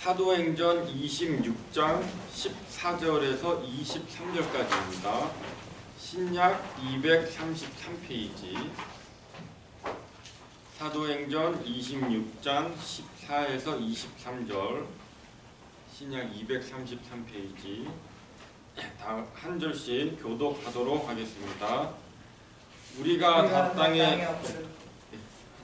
사도행전 26장 14절에서 23절까지입니다. 신약 233페이지. 사도행전 26장 14에서 23절, 신약 233페이지. 다 한 절씩 교독하도록 하겠습니다. 우리가 다 땅에 한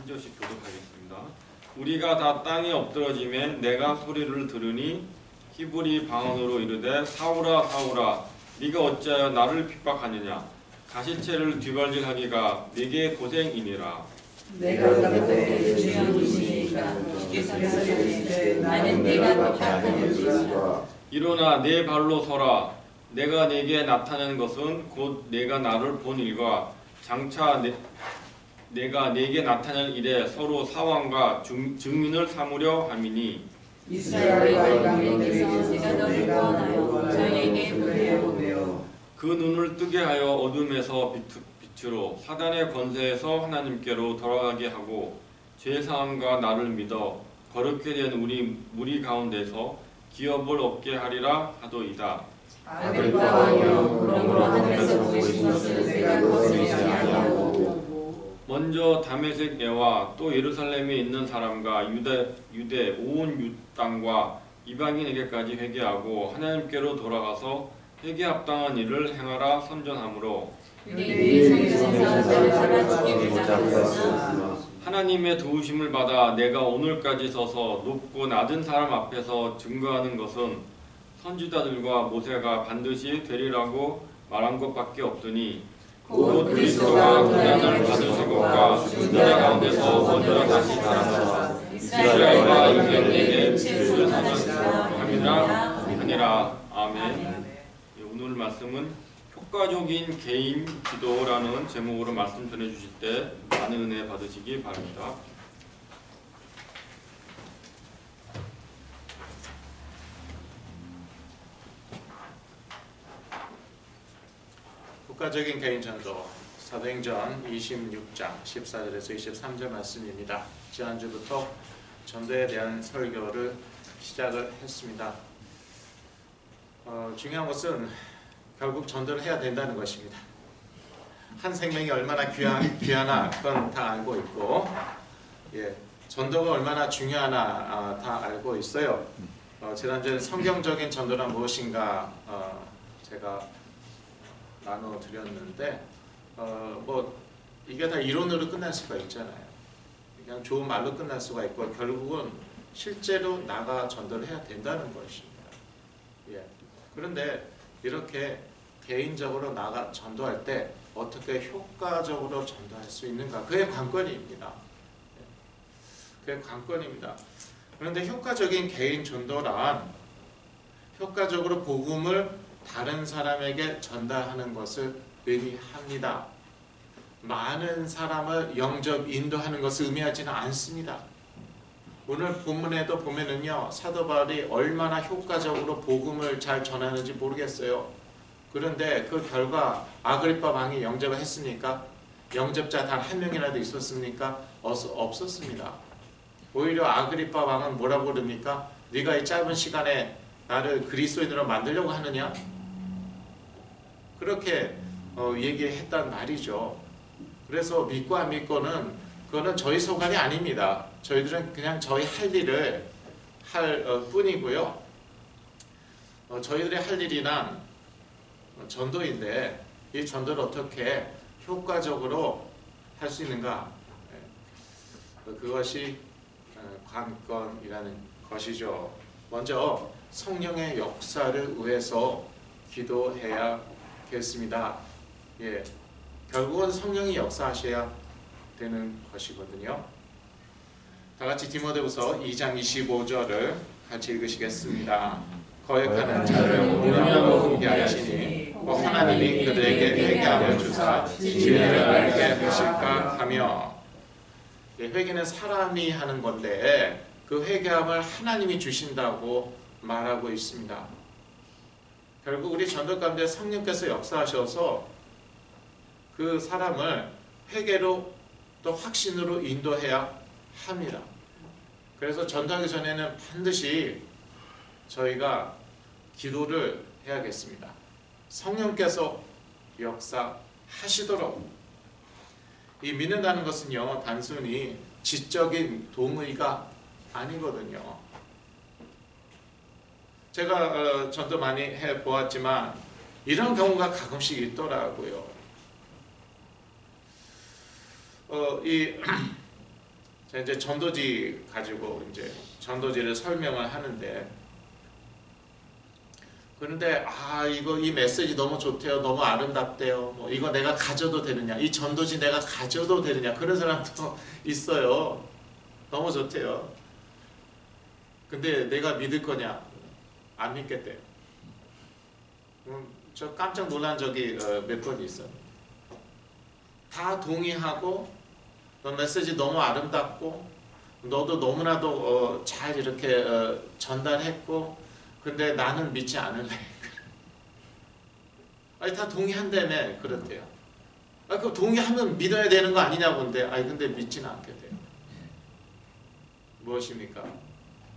절씩 교독하겠습니다. 우리가 다 땅에 엎드러지면 내가 소리를 들으니 히브리 방언으로 이르되 사울아 사울아 네가 어찌하여 나를 핍박하느냐 가시체를 뒤발질하기가 네게 고생이니라. 내가 그때 주님이시니까 주께서 나는 내가 핍박하는 일어나 내 발로 서라. 내가 네게 나타낸 것은 곧 내가 나를 본 일과 장차 내가 네게 나타낼 일에 서로 사왕과 증인을 삼으려 함이니 이스라엘과 이방인에게서 내가 너를 구원하여 저희에게 보내어 그 눈을 뜨게 하여 어둠에서 빛으로 사단의 권세에서 하나님께로 돌아가게 하고 죄사함과 나를 믿어 거룩게 된 우리 무리 가운데서 기업을 얻게 하리라 하도이다. 아그리파 왕이여 그러므로 하늘에서 보이신 것을 내가 거스르지 아니하고 먼저 다메섹 애와 또 예루살렘에 있는 사람과 유대 온 땅과 이방인에게까지 회개하고 하나님께로 돌아가서 회개 합당한 일을 행하라 선전하므로 하나님의 도우심을 받아 내가 오늘까지 서서 높고 낮은 사람 앞에서 증거하는 것은 선지자들과 모세가 반드시 되리라고 말한 것밖에 없으니 곧 그리스도가 고난을 받으실 것과 죽은 가운데서 먼저 다시 살아나사 이스라엘과 이방인에게 진리를 하니라. 아멘. 오늘 말씀은 효과적인 개인 기도라는 제목으로 말씀 전해주실 때 많은 은혜 받으시기 바랍니다. 효과적인 개인 전도, 사도행전 26장 14절에서 23절 말씀입니다. 지난주부터 전도에 대한 설교를 시작을 했습니다. 중요한 것은 결국 전도를 해야 된다는 것입니다. 한 생명이 얼마나 귀하나 그건 다 알고 있고, 전도가 얼마나 중요하나 다 알고 있어요. 지난주에 성경적인 전도란 무엇인가 제가 나눠드렸는데 이게 다 이론으로 끝날 수가 있잖아요. 그냥 좋은 말로 끝날 수가 있고 결국은 실제로 나가 전도를 해야 된다는 것입니다. 그런데 이렇게 개인적으로 나가 전도할 때 어떻게 효과적으로 전도할 수 있는가, 그게 관건입니다. 그게 관건입니다. 그런데 효과적인 개인 전도란 효과적으로 복음을 다른 사람에게 전달하는 것을 의미합니다. 많은 사람을 영접 인도하는 것을 의미하지는 않습니다. 오늘 본문에도 보면은요, 사도 바울이 얼마나 효과적으로 복음을 잘 전하는지 모르겠어요. 그런데 그 결과 아그리파 왕이 영접을 했습니까? 영접자 단 한 명이라도 있었습니까? 없었습니다. 오히려 아그리파 왕은 뭐라고 그럽니까? 네가 이 짧은 시간에 나를 그리스도인으로 만들려고 하느냐? 그렇게 얘기했단 말이죠. 그래서 믿고 안 믿고는 그거는 저희 소관이 아닙니다. 저희들은 그냥 저희 할 일을 할 뿐이고요. 저희들의 할 일이란 전도인데 이 전도를 어떻게 효과적으로 할 수 있는가? 그것이 관건이라는 것이죠. 먼저 성령의 역사를 위해서 기도해야겠습니다. 결국은 성령이 역사하셔야 되는 것이거든요. 다 같이 디모데후서 2장 25절을 같이 읽으시겠습니다. 거역하는 자를 공명하고 훈계하시니 하나님이 그들에게 회개하여 주사 진리를 알게 하실까 하며, 회개는 사람이 하는 건데 그 회개함을 하나님이 주신다고 말하고 있습니다. 결국 우리 전도 가운데 성령께서 역사하셔서 그 사람을 회개로 또 확신으로 인도해야 합니다. 그래서 전도하기 전에는 반드시 저희가 기도를 해야겠습니다. 성령께서 역사하시도록. 이 믿는다는 것은요, 단순히 지적인 동의가 아니거든요. 제가 전도 많이 해보았지만 이런 경우가 가끔씩 있더라고요. 제가 이제 전도지 가지고 이제 전도지를 설명을 하는데, 그런데 이거 이 메시지 너무 좋대요, 너무 아름답대요, 뭐 이거 내가 가져도 되느냐, 이 전도지 내가 가져도 되느냐, 그런 사람도 있어요. 너무 좋대요. 근데 내가 믿을 거냐? 안 믿겠대요. 저 깜짝 놀란 적이 몇 번 있어요. 다 동의하고, 너 메시지 너무 아름답고, 너도 너무나도 잘 이렇게 전달했고, 근데 나는 믿지 않을래. 아니, 다 동의한다며. 그렇대요. 그럼 동의하면 믿어야 되는 거 아니냐고. 근데 근데 믿지는 않게 돼요. 무엇입니까?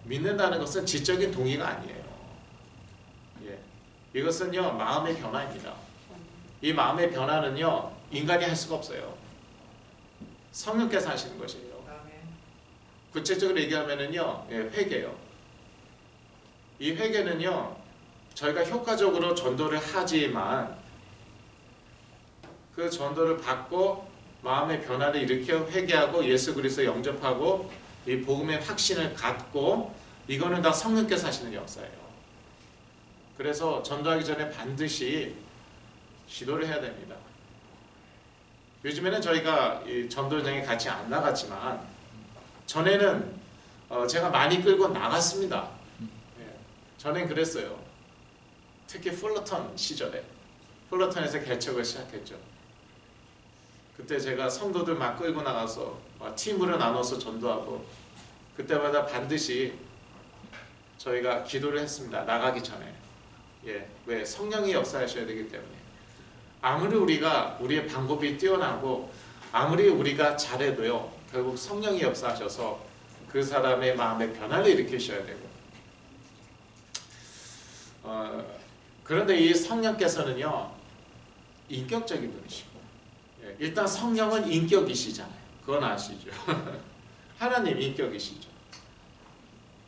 믿는다는 것은 지적인 동의가 아니에요. 예. 이것은요, 마음의 변화입니다. 이 마음의 변화는요, 인간이 할 수가 없어요. 성령께서 하시는 것이에요. 구체적으로 얘기하면은요, 회개요. 이 회개는요, 저희가 효과적으로 전도를 하지만 그 전도를 받고 마음의 변화를 일으켜 회개하고 예수 그리스도 영접하고 이 복음의 확신을 갖고, 이거는 다 성령께서 하시는 역사예요. 그래서 전도하기 전에 반드시 기도를 해야 됩니다. 요즘에는 저희가 이 전도장에 같이 안 나갔지만 전에는 제가 많이 끌고 나갔습니다. 전엔 그랬어요. 특히 풀러턴 시절에, 풀러턴에서 개척을 시작했죠. 그때 제가 성도들 막 끌고 나가서 팀으로 나눠서 전도하고, 그때마다 반드시 저희가 기도를 했습니다. 나가기 전에. 왜? 성령이 역사하셔야 되기 때문에. 아무리 우리의 방법이 뛰어나고 아무리 우리가 잘해도요, 결국 성령이 역사하셔서 그 사람의 마음의 변화를 일으키셔야 되고, 그런데 이 성령께서는요, 인격적인 분이시고, 일단 성령은 인격이시잖아요. 그건 아시죠? 하나님 인격이시죠.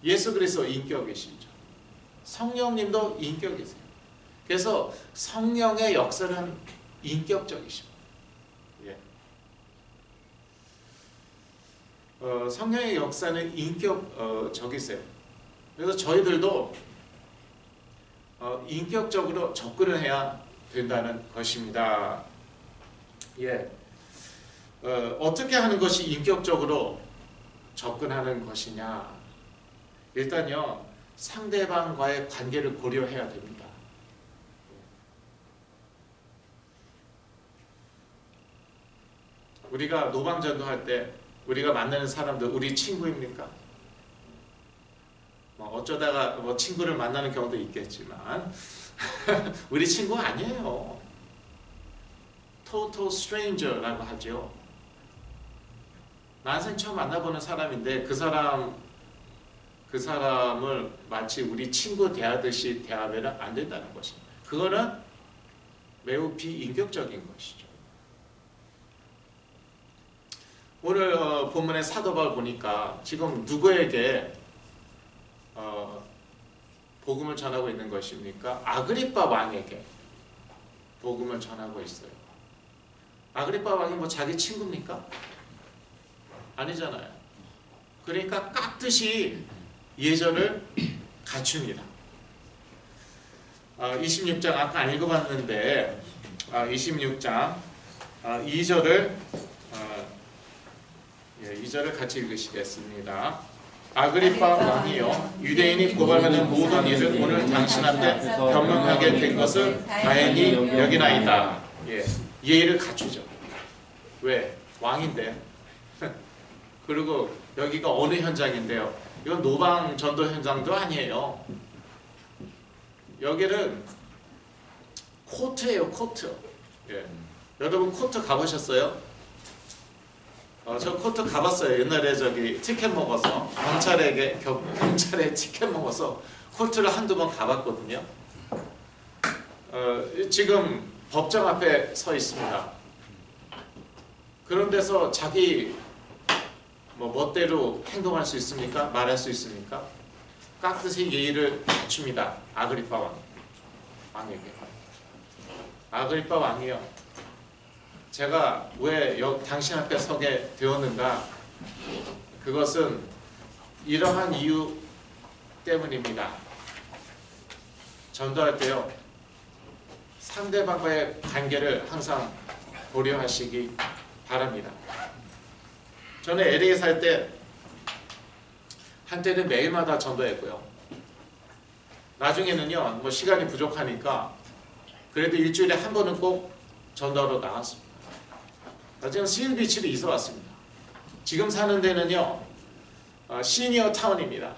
예수 그리스도 인격이시죠. 성령님도 인격이세요. 그래서 성령의 역사는 인격적이십니다. 성령의 역사는 인격적이세요. 그래서 저희들도 인격적으로 접근을 해야 된다는 것입니다. 어떻게 하는 것이 인격적으로 접근하는 것이냐? 일단요, 상대방과의 관계를 고려해야 됩니다. 우리가 노방전도할 때 우리가 만나는 사람들 우리 친구입니까? 어쩌다가 친구를 만나는 경우도 있겠지만 우리 친구가 아니에요. Total stranger라고 하죠. 난생 처음 만나보는 사람인데 그 사람을 마치 우리 친구 대하듯이 대하면 안 된다는 것입니다. 그거는 매우 비인격적인 것이죠. 오늘 본문의 사도 바울 보니까 지금 누구에게 복음을 전하고 있는 것입니까? 아그리빠 왕에게 복음을 전하고 있어요. 아그리빠 왕이 자기 친구입니까? 아니잖아요. 그러니까 깍듯이 예절을 갖춥니다. 26장 아까 안 읽어봤는데 26장 2절을 같이 읽으시겠습니다. 아그리빠 왕이여, 유대인이 고발하는 모든 일을 오늘 당신 앞에 변명하게 된 것을 다행히 여기나이다. 예의를 갖추죠. 왜? 왕인데. 그리고 여기가 어느 현장인데요? 이건 노방 전도 현장도 아니에요. 여기는 코트예요, 코트. 여러분 코트 가보셨어요? 저 코트 가봤어요. 옛날에 티켓 먹어서 경찰에 티켓 먹어서 코트를 한두 번 가봤거든요. 지금 법정 앞에 서 있습니다. 그런 데서 자기 멋대로 행동할 수 있습니까? 말할 수 있습니까? 깍듯이 예의를 갖춥니다. 아그리파 왕에게. 아그리파 왕이요. 제가 왜 당신 앞에 서게 되었는가? 그것은 이러한 이유 때문입니다. 전도할 때요. 상대방과의 관계를 항상 고려하시기 바랍니다. 저는 LA에 살 때 한때는 매일마다 전도했고요. 나중에는요, 시간이 부족하니까 그래도 일주일에 한 번은 꼭 전도하러 나갔습니다. 나중에 시일비치로 이사 왔습니다. 지금 사는 데는요, 시니어 타운입니다.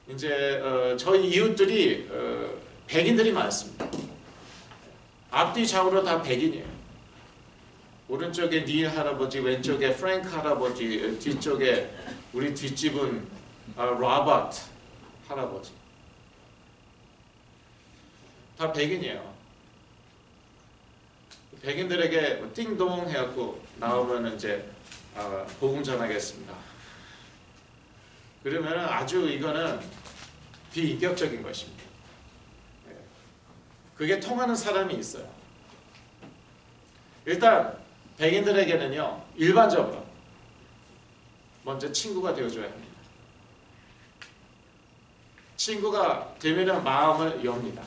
이제 저희 이웃들이 백인들이 많습니다. 앞뒤 좌우로 다 백인이에요. 오른쪽에 닐 할아버지, 왼쪽에 프랭크 할아버지, 뒤쪽에 우리 뒷집은 로버트 할아버지. 다 백인이에요. 백인들에게 띵동 해갖고 나오면 이제 복음 전하겠습니다. 그러면 아주 이거는 비인격적인 것입니다. 그게 통하는 사람이 있어요. 일단 백인들에게는요, 일반적으로 먼저 친구가 되어줘야 합니다. 친구가 되면 마음을 엽니다.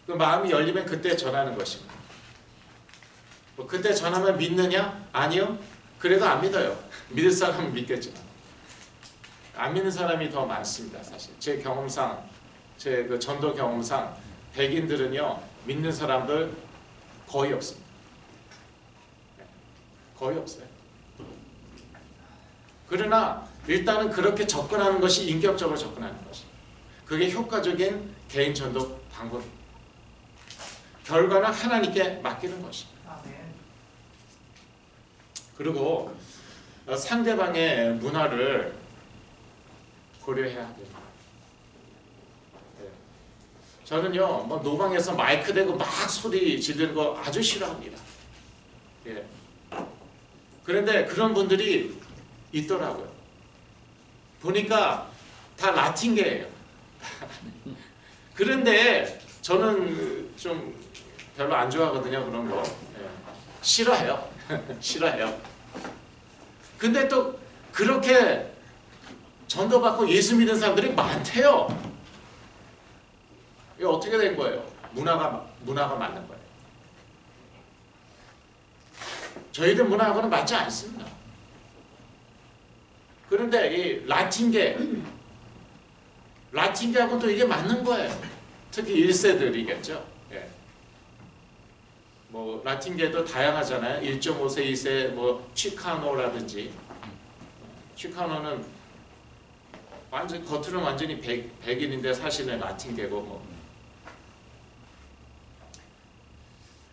그 마음이 열리면 그때 전하는 것입니다. 그때 전하면 믿느냐? 아니요. 그래도 안 믿어요. 믿을 사람은 믿겠지만 안 믿는 사람이 더 많습니다. 사실 제 경험상, 제 그 전도 경험상 백인들은요, 믿는 사람들 거의 없습니다. 거의 없어요. 그러나 일단은 그렇게 접근하는 것이 인격적으로 접근하는 것이, 그게 효과적인 개인 전도 방법입니다. 결과는 하나님께 맡기는 것입니다. 그리고 상대방의 문화를 고려해야 됩니다. 저는요, 노방에서 마이크 대고 막 소리 지르는 거 아주 싫어합니다. 예. 그런데 그런 분들이 있더라고요. 보니까 다 라틴계예요. 그런데 저는 좀 별로 안 좋아하거든요, 그런 거. 예. 싫어해요. 싫어해요. 근데 또 그렇게 전도받고 예수 믿는 사람들이 많대요. 이게 어떻게 된 거예요? 문화가 맞는 거예요. 저희들 문화하고는 맞지 않습니다. 그런데 이 라틴계하고는 또 이게 맞는 거예요. 특히 1세들이겠죠. 예. 라틴계도 다양하잖아요. 1.5세, 2세, 치카노라든지. 치카노는 완전 겉으로는 완전히 백인인데 사실은 라틴계고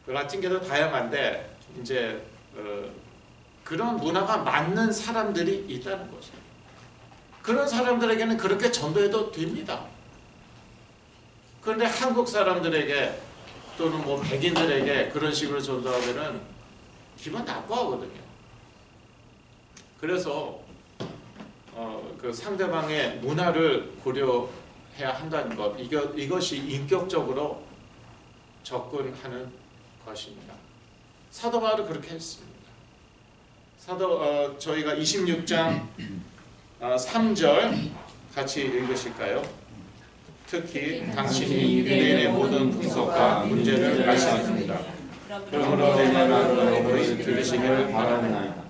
라틴계도 다양한데 이제 그런 문화가 맞는 사람들이 있다는 거죠. 그런 사람들에게는 그렇게 전도해도 됩니다. 그런데 한국 사람들에게 또는 백인들에게 그런 식으로 전도하면은 기분 나빠하거든요. 그래서 그 상대방의 문화를 고려해야 한다는 것, 이것이 인격적으로 접근하는 것입니다. 사도 바울은 그렇게 했습니다. 저희가 26장 3절 같이 읽으실까요? 특히 당신이 유대인의 모든 풍속과 문제를 아시느니라. 그러므로 내 말을 너희 들으시기를 바라나이다.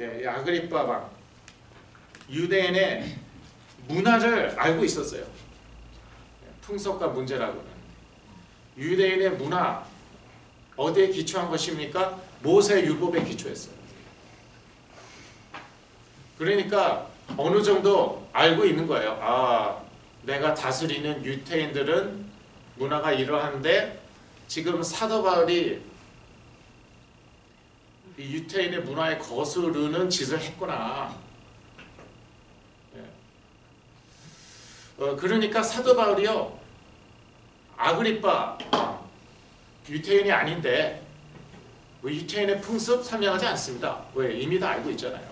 예, 아그리파 왕, 유대인의 문화를 알고 있었어요. 풍속과 문제라고는. 유대인의 문화 어디에 기초한 것입니까? 모세 율법에 기초했어요. 그러니까 어느 정도 알고 있는 거예요. 아, 내가 다스리는 유대인들은 문화가 이러한데 지금 사도 바울이 이 유태인의 문화에 거스르는 짓을 했구나. 그러니까 사도 바울이요, 아그리빠 유태인이 아닌데 유태인의 풍습 설명하지 않습니다. 왜? 이미 다 알고 있잖아요.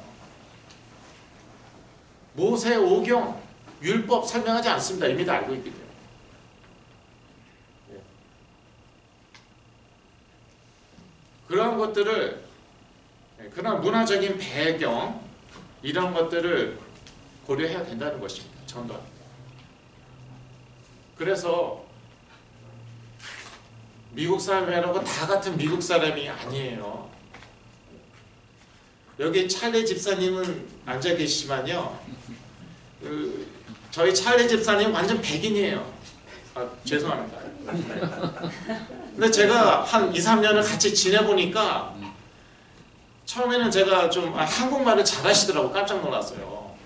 모세 오경 율법 설명하지 않습니다. 이미 다 알고 있기 때문에. 그런 것들을, 그런 문화적인 배경, 이런 것들을 고려해야 된다는 것입니다. 전도할 때. 그래서 미국 사람이라고 다 같은 미국 사람이 아니에요. 여기 찰리 집사님은 앉아 계시지만요, 저희 찰리 집사님 완전 백인이에요. 죄송합니다. 근데 제가 한 2, 3년을 같이 지내보니까 처음에는 제가 좀 한국말을 잘하시더라고. 깜짝 놀랐어요.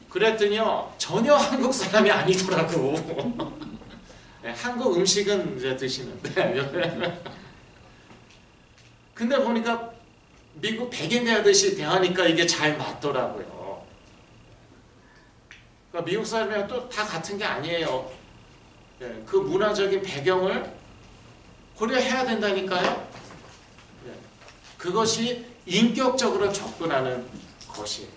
그랬더니요, 전혀 한국 사람이 아니더라고. 네, 한국 음식은 이제 드시는데 근데 보니까 미국 백인 대하듯이 대하니까 이게 잘 맞더라고요. 그러니까 미국 사람이랑 또 다 같은 게 아니에요. 네, 그 문화적인 배경을 고려해야 된다니까요. 네, 그것이 인격적으로 접근하는 것이에요.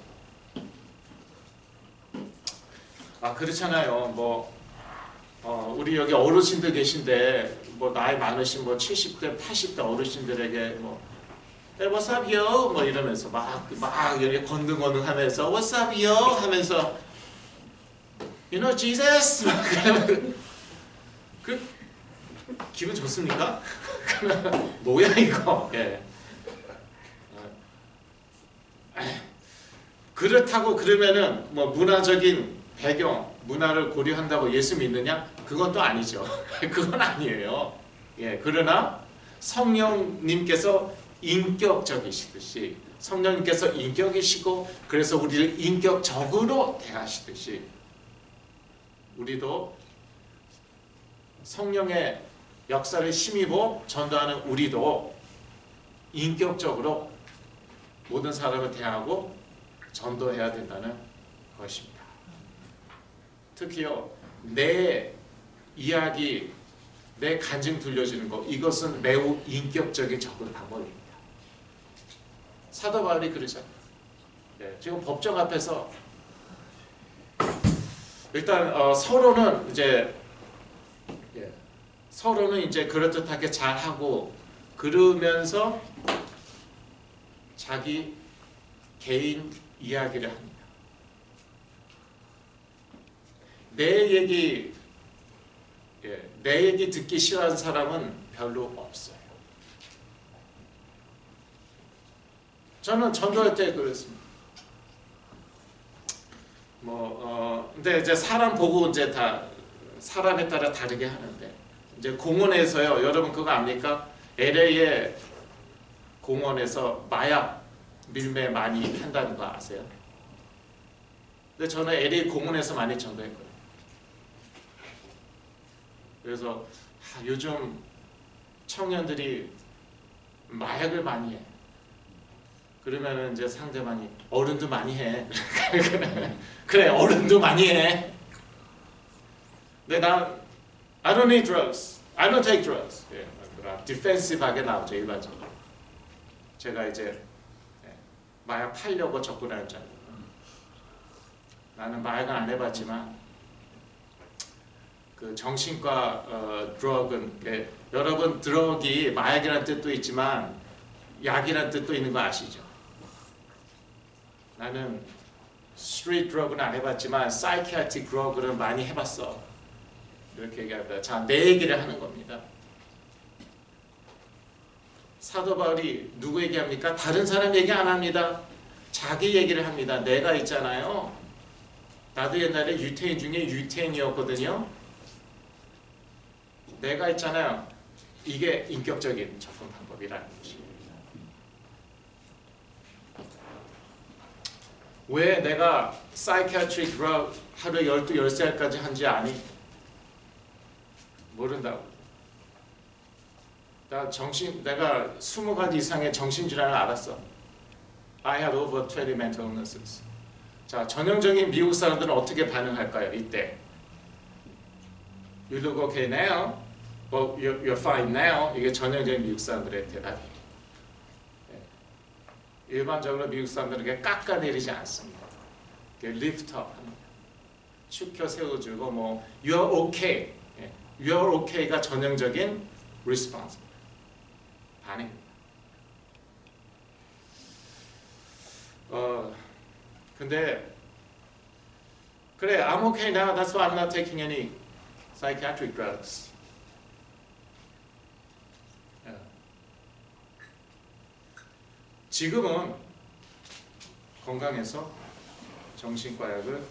그렇잖아요. 우리 여기 어르신들 계신데 나이 많으신 70대, 80대 어르신들에게 Hey, what's up, yo? 이러면서 막 이렇게 건등건등하면서 What's up, yo? 하면서 You know Jesus? 기분 좋습니까? 뭐야 이거? 예. 그렇다고 그러면은 문화적인 배경, 문화를 고려한다고 예수 믿느냐? 그건 또 아니죠. 그건 아니에요. 예, 그러나 성령님께서 인격적이시듯이, 성령님께서 인격이시고 그래서 우리를 인격적으로 대하시듯이 우리도 성령의 역사를 힘입어 전도하는 우리도 인격적으로 모든 사람을 대하고 전도해야 된다는 것입니다. 특히요, 내 이야기, 내 간증 들려주는 것, 이것은 매우 인격적인 접근 방법입니다. 사도 바울이 그러잖아요. 네, 지금 법정 앞에서 일단 서로는 이제 그럴듯하게 잘하고 그러면서 자기 개인 이야기를 합니다. 내 얘기 듣기 싫어하는 사람은 별로 없어요. 저는 전도할 때 그랬습니다. 근데 이제 사람 보고 이제 다 사람에 따라 다르게 하는데, 이제 공원에서요, 여러분 그거 압니까? LA의 공원에서 마약 밀매 많이 한다는 거 아세요? 근데 저는 LA 공원에서 많이 전도했거든요. 그래서 요즘 청년들이 마약을 많이 해. 그러면은 이제 상대방이 어른도 많이 해. 그래, 어른도 많이 해. 근데 난 I don't need drugs. I don't take drugs. 예, 디펜시브하게 나오죠, 일반적으로. 제가 이제 마약 팔려고 접근하는 줄 알고. 나는 마약은 안 해봤지만 그 정신과 드럭은, 여러분 드럭이 마약이라는 뜻도 있지만 약이라는 뜻도 있는 거 아시죠? 나는 스트리트 드럭은 안 해봤지만 사이키아트릭 드럭은 많이 해봤어. 이렇게 얘기합니다. 자, 내 얘기를 하는 겁니다. 사도 바울이 누구 얘기합니까? 다른 사람 얘기 안 합니다. 자기 얘기를 합니다. 내가 있잖아요. 나도 옛날에 유태인 중에 유태인이었거든요. 내가 있잖아요. 이게 인격적인 접근 방법이라는 것입니다. 왜 내가 사이키아트릭 드럭 하루 12, 13알까지 한지 아니? 모른다고. 내가 20가지 이상의 정신질환을 알았어. I had over 20 mental illnesses. 자, 전형적인 미국 사람들은 어떻게 반응할까요? 이때 You look okay now. Well, you're fine now. 이게 전형적인 미국 사람들의 대답이에요. 일반적으로 미국 사람들에게 깎아내리지 않습니다. lift up 합니다. 축혀 세워주고 뭐 You're okay. You're okay가 전형적인 response. 반응입니다. 근데 그래, I'm okay now. That's why I'm not taking any psychiatric drugs. 지금은 건강해서 정신과 약을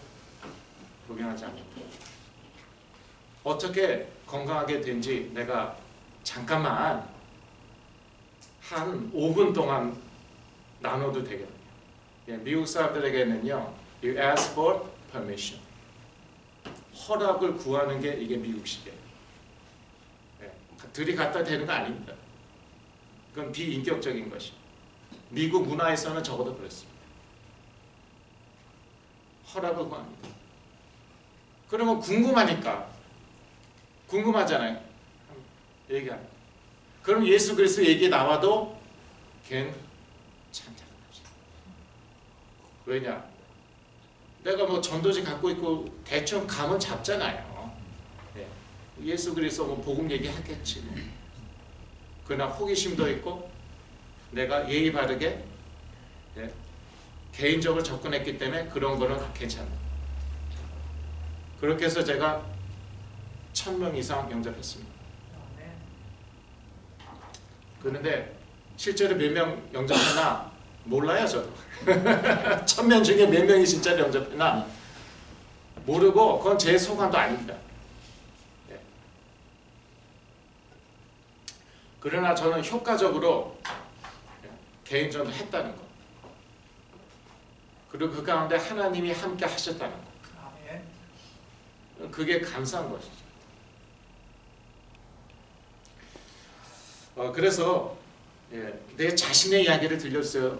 복용하지 않는다. 어떻게 건강하게 된지 내가 잠깐만 한 5분 동안 나눠도 되겠네요. 미국 사람들에게는요, you ask for permission. 허락을 구하는 게 이게 미국식이에요. 들이 갖다 대는 거 아닙니다. 그건 비인격적인 것이. 미국 문화에서는 적어도 그렇습니다. 허락을 구합니다. 그러면 궁금하잖아요. 얘기합니다. 그럼 예수 그리스도 얘기 나와도 괜찮다는 거죠. 왜냐? 내가 뭐 전도지 갖고 있고 대충 감은 잡잖아요. 예수 그리스도 뭐 복음 얘기하겠지. 그러나 호기심도 있고 내가 예의 바르게 개인적으로 접근했기 때문에 그런 거는 괜찮아요. 그렇게 해서 제가 1000명 이상 영접했습니다. 그런데 실제로 몇 명 영접했나 몰라요, 저도. 1000명 중에 몇 명이 진짜 영접했나 모르고 그건 제 소관도 아닙니다. 그러나 저는 효과적으로 개인전도 했다는 것. 그리고 그 가운데 하나님이 함께 하셨다는 것. 그게 감사한 것이죠. 그래서 내 자신의 이야기를 들려주세요.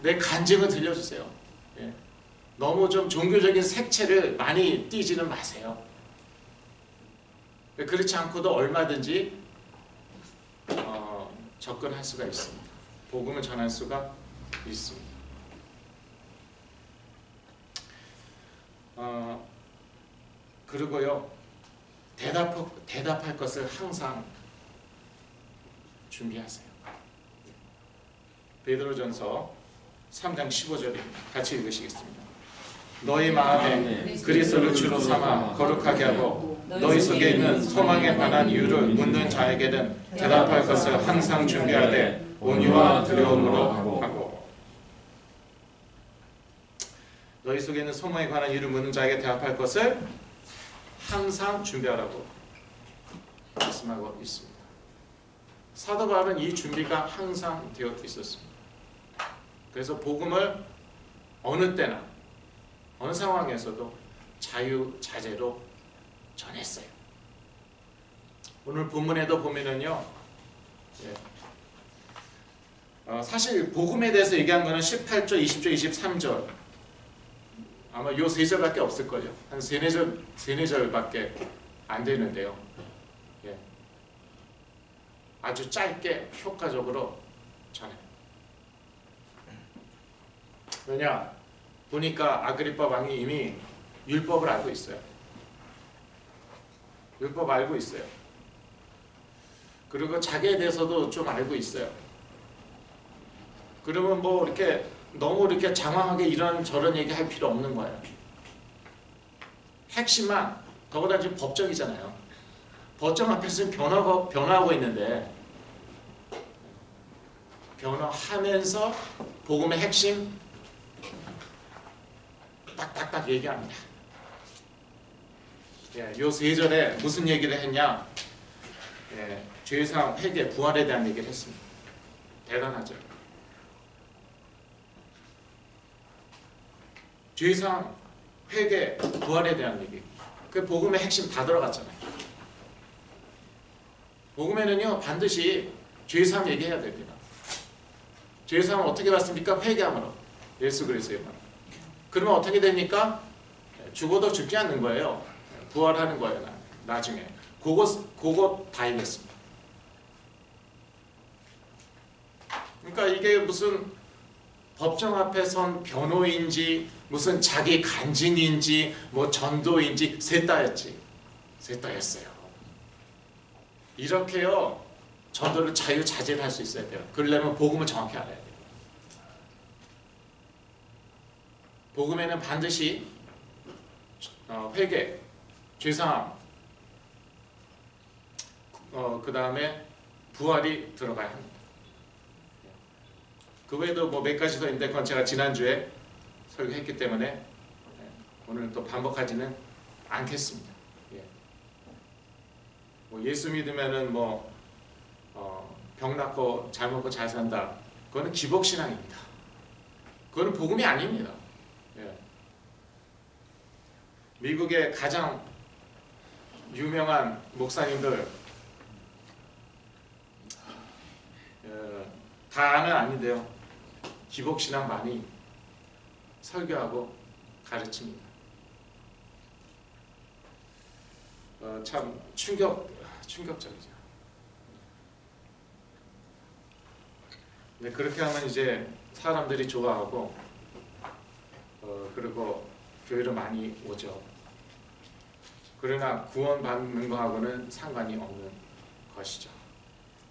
내 간증을 들려주세요. 너무 좀 종교적인 색채를 많이 띠지는 마세요. 그렇지 않고도 얼마든지 접근할 수가 있습니다. 복음을 전할 수가 있습니다. 그리고요, 대답할 것을 항상 준비하세요. 베드로전서 3장 15절입니다. 같이 읽으시겠습니다. 너희 마음에 그리스도를 주로 삼아 거룩하게 하고 너희 속에 있는 소망에 관한 이유를 묻는 자에게는 대답할 것을 항상 준비하되 온유와 두려움으로 하고. 너희 속에 있는 소망에 관한 이유를 묻는 자에게 대답할 것을 항상 준비하라고 말씀하고 있습니다. 사도 바울은 이 준비가 항상 되어 있었습니다. 그래서 복음을 어느 때나 어느 상황에서도 자유자재로 전했어요. 오늘 본문에도 보면은요, 사실 복음에 대해서 얘기한 거는 18절, 20절, 23절 아마 요 세 절밖에 없을걸요. 한 세네 절밖에 안 되는데요. 아주 짧게 효과적으로 전해요. 왜냐? 보니까 아그리파 왕이 이미 율법을 알고 있어요. 율법 알고 있어요. 그리고 자기에 대해서도 좀 알고 있어요. 그러면 뭐 이렇게 너무 이렇게 장황하게 이런 저런 얘기할 필요 없는 거예요. 핵심만, 더구나 지금 법정이잖아요. 법정 앞에서는 변화하고 있는데 변화하면서 복음의 핵심 딱딱딱 얘기합니다. 요 세 절에 무슨 얘기를 했냐? 죄사함, 회개, 부활에 대한 얘기를 했습니다. 대단하죠. 죄사함, 회개, 부활에 대한 얘기. 그 복음의 핵심 다 들어갔잖아요. 복음에는요 반드시 죄사함 얘기해야 됩니다. 죄사함 어떻게 받습니까? 회개함으로. 예수 그리스도의 말. 그러면 어떻게 됩니까? 죽어도 죽지 않는 거예요. 부활하는 거예요. 나중에. 그거 다이겠습니다. 그러니까 이게 무슨 법정 앞에 선 변호인지 무슨 자기 간증인지 뭐 전도인지 셋 다였지. 셋 다였어요. 이렇게요. 전도를 자유자재로 할 수 있어야 돼요. 그러려면 복음을 정확히 알아야 돼요. 복음에는 반드시 회개, 죄사함, 그 다음에 부활이 들어가야 합니다. 그 외에도 뭐 몇 가지 더 있는데 그건 제가 지난주에 설교했기 때문에 오늘 또 반복하지는 않겠습니다. 뭐 예수 믿으면은 뭐 병 낫고 잘 먹고 잘 산다. 그거는 기복신앙입니다. 그거는 복음이 아닙니다. 미국의 가장 유명한 목사님들 다는 아닌데요. 기복신앙 많이 설교하고 가르칩니다. 참 충격적이죠. 근데 그렇게 하면 이제 사람들이 좋아하고 그리고 교회로 많이 오죠. 그러나 구원받는 거하고는 상관이 없는 것이죠.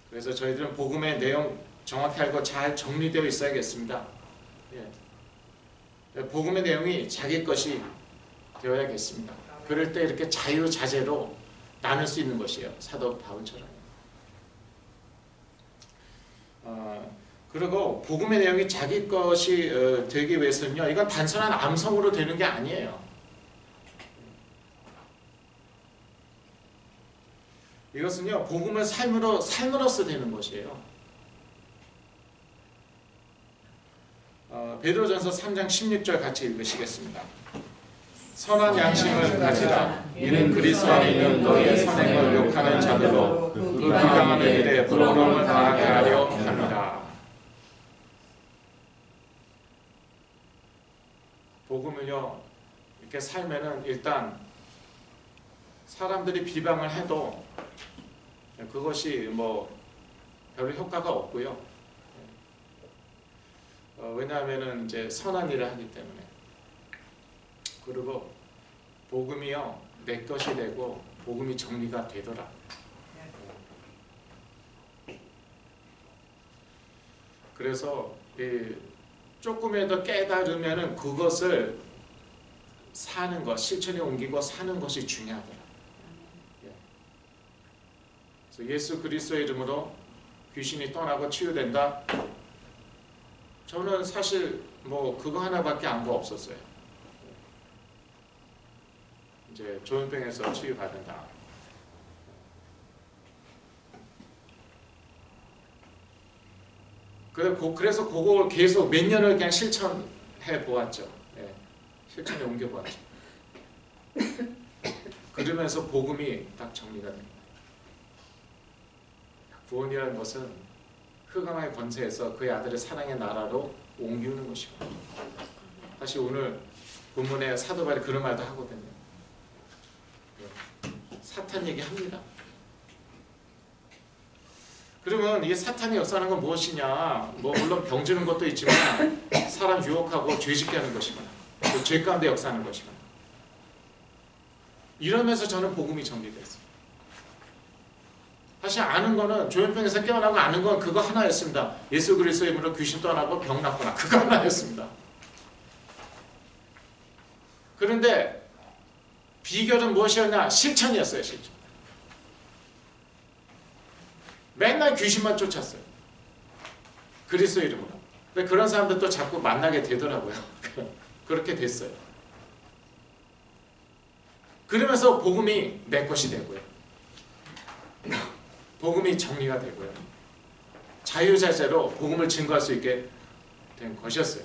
그래서 저희들은 복음의 내용 정확히 알고 잘 정리되어 있어야겠습니다. 복음의 내용이 자기 것이 되어야겠습니다. 그럴 때 이렇게 자유자재로 나눌 수 있는 것이에요. 사도 바울처럼. 그리고 복음의 내용이 자기 것이 되기 위해서는요. 이건 단순한 암송으로 되는 게 아니에요. 이것은요. 복음을 삶으로써 되는 것이에요. 베드로전서 3장 16절 같이 읽으시겠습니다. 선한 양심을 가지라. 이는 그리스도 안에 있는 너희의 선행을 욕하는 자들로 그 비방하는 일에 부러움을 당하게 하려 합니다. 복음을요 이렇게 살면은 일단 사람들이 비방을 해도 그것이 뭐 별로 효과가 없고요. 왜냐하면은 이제 선한 일을 하기 때문에. 그리고 복음이요 내 것이 되고 복음이 정리가 되더라. 그래서 조금이라도 깨달으면은 그것을 사는 것, 실천에 옮기고 사는 것이 중요하더라. 그래서 예수 그리스도의 이름으로 귀신이 떠나고 치유된다. 저는 사실 뭐 그거 하나밖에 안 거 없었어요. 이제 조현병에서 치유받는다. 그래서 그걸 계속 몇 년을 그냥 실천해 보았죠. 실천에 옮겨 보았죠. 그러면서 복음이 딱 정리가 됩니다. 구원이라는 것은 흑암의 권세에서 그의 아들의 사랑의 나라로 옮기는 것이고, 사실 오늘 본문에 사도 바울이 그런 말도 하거든요. 사탄 얘기합니다. 그러면 이게 사탄이 역사하는 건 무엇이냐? 뭐 물론 병 주는 것도 있지만 사람 유혹하고 죄짓게 하는 것이거나 또 죄 가운데 역사하는 것이거나, 이러면서 저는 복음이 정리됐어요. 사실 아는 거는 조현병에서 깨어나고 아는 건 그거 하나였습니다. 예수 그리스도의 이름으로 귀신 떠나고 병 낫거나 그거 하나였습니다. 그런데 비결은 무엇이었냐? 실천이었어요. 실천. 맨날 귀신만 쫓았어요. 그리스도의 이름으로. 근데 그런 사람들도 자꾸 만나게 되더라고요. 그렇게 됐어요. 그러면서 복음이 내 것이 되고요. 복음이 정리가 되고요. 자유자재로 복음을 증거할 수 있게 된 것이었어요.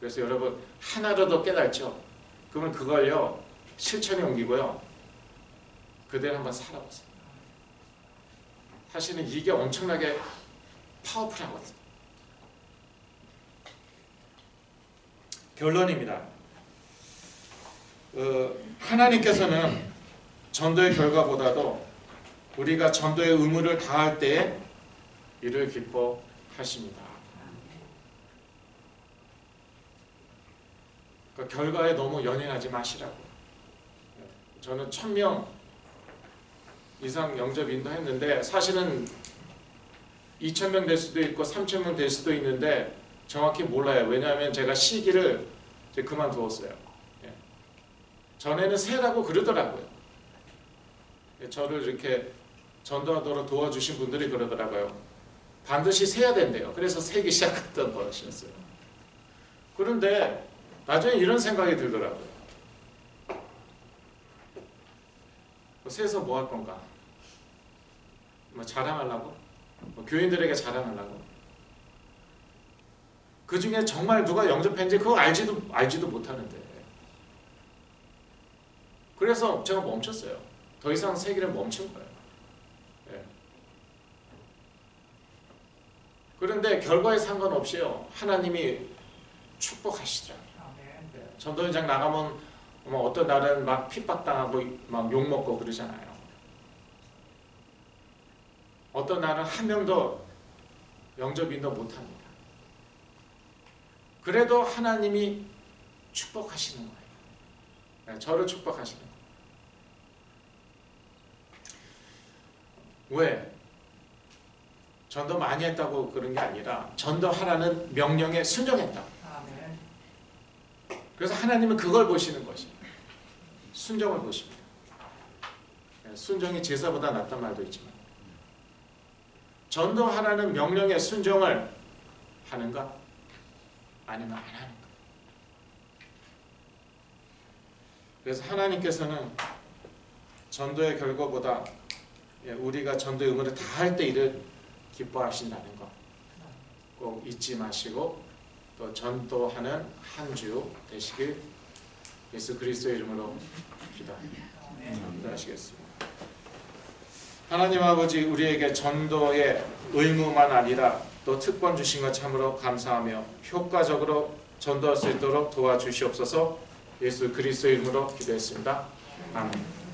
그래서 여러분 하나라도 깨달죠? 그러면 그걸요 실천에 옮기고요. 그대로 한번 살아보세요. 사실은 이게 엄청나게 파워풀하거든요. 결론입니다. 하나님께서는 전도의 결과보다도 우리가 전도의 의무를 다할 때에 이를 기뻐하십니다. 그 결과에 너무 연연하지 마시라고. 저는 1000명 이상 영접 인도했는데 사실은 2000명 될 수도 있고 3000명 될 수도 있는데 정확히 몰라요. 왜냐하면 제가 시기를 이제 그만두었어요. 전에는 세라고 그러더라고요. 저를 이렇게 전도하도록 도와주신 분들이 그러더라고요. 반드시 세야 된대요. 그래서 세기 시작했던 버릇이었어요. 그런데 나중에 이런 생각이 들더라고요. 세서 뭐 할 건가? 뭐 자랑하려고? 뭐 교인들에게 자랑하려고? 그 중에 정말 누가 영접했는지 그거 알지도 못하는데. 그래서 제가 멈췄어요. 더 이상 세기를 멈춘 거예요. 예. 그런데 결과에 상관없이요. 하나님이 축복하시더라고요. 예. 전도 현장 나가면 뭐 어떤 날은 막 핍박당하고 막 욕먹고 그러잖아요. 어떤 날은 한 명도 영접 인도 못합니다. 그래도 하나님이 축복하시는 거예요. 네, 저를 축복하시는 거예요. 왜? 전도 많이 했다고 그런 게 아니라 전도하라는 명령에 순종했다고. 그래서 하나님은 그걸 보시는 것이에요. 순종을 보십니다. 네, 순종이 제사보다 낫단 말도 있지만 전도하라는 명령에 순종을 하는가? 아니면 안 하는가? 그래서 하나님께서는 전도의 결과보다 우리가 전도의 의무를 다할 때 이를 기뻐하신다는 거 꼭 잊지 마시고 또 전도하는 한 주 되시길 예수 그리스도의 이름으로 기도하시겠습니다. 하나님 아버지, 우리에게 전도의 의무만 아니라 또 특권 주신 것 참으로 감사하며 효과적으로 전도할 수 있도록 도와주시옵소서. 예수 그리스도의 이름으로 기도했습니다. 아멘.